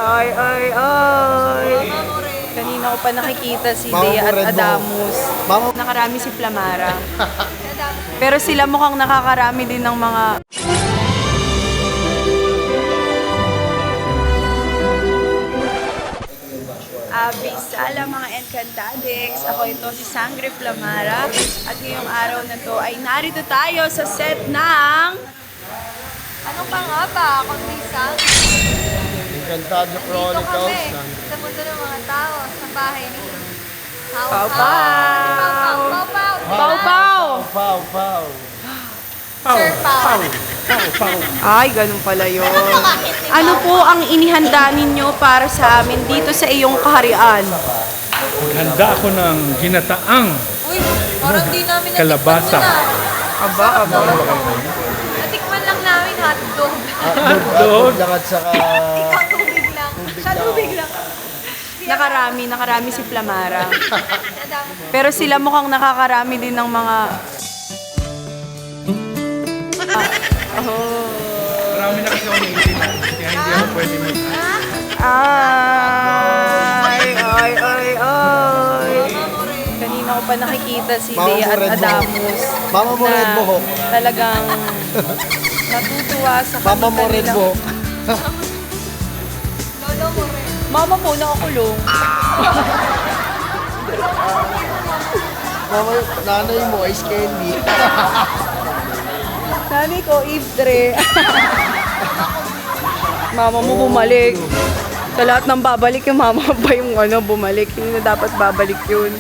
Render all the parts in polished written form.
ay. Kanina ko pa nakikita si Dea at Adamus. Nakarami si Flamara. Pero sila mukhang nakakarami din ng mga... Abisala mga Encantadix. Ako ito si Sangre Flamara. At ngayong araw na to ay narito tayo sa set ng... Ano pa nga ba? Kundi Sangre. Encantado Dito Chronicles. kami, sa mundo ng mga tao, sa bahay ni Pau Pau! Pau Pau! Pau, pau. Sir Pau. Ay, ganun pala yun. Ano po ang inihanda ninyo para sa amin dito sa iyong kaharian? Handa ako ng ginataang Uy, parang di namin kalabasa. Aba. Natikman lang namin hotdog. Hotdog lang at saka... Tubig lang. Sa tubig lang. Nakarami si Flamara. Pero sila mukhang nakakarami din ng mga... Marami na kasi ako naisip. Kaya hindi ako pwede mag... Ay. Kanina ko pa nakikita si Mama Dea at mo, Red Adamus. Mama mo, Red Buhok. Talagang natutuwa sa Mama mo, Red kanilang- Buhok. Lolo mo rin. Mama mo, nakakulong. Mama, nanay mo, Ice Candy. Sabi ko, Iftre. Mama mo bumalik. Sa lahat ng babalik, yung mama ba yung bumalik? Hindi na dapat babalik yun.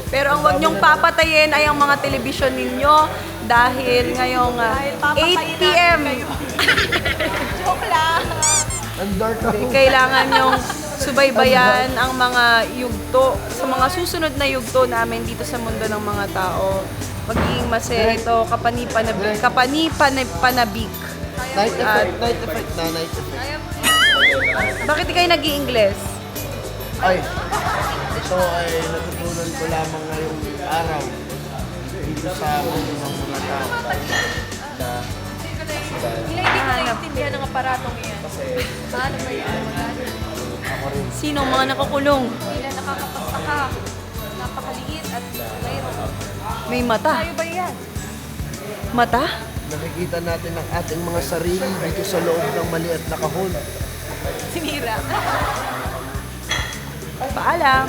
Pero ang wag niyong papatayin ay ang mga telebisyon ninyo dahil ngayong 8 p.m. Joke lang. Ang dark ako. Kailangan niyong subaybayan ang mga yugto sa mga susunod na yugto namin dito sa mundo ng mga tao. Magiging masaya ito, kapani-panabik. Night effect na, night effect. Bakit di kayo nag-i-Ingles? Ay, ito ay natutunan ko lamang ngayong araw dito sa mundo ng mga tao. Hindi ko naiintindihan ng aparatong yan. Paano ba yan? Sino ang mga nakakulong? Hindi na nakakapagtaka. Napakaliit at mayroon. May mata. Tayo ba yan? Mata? Nakikita natin ang ating mga sarili dito sa loob ng maliit na kahon. Sinira. Paalam.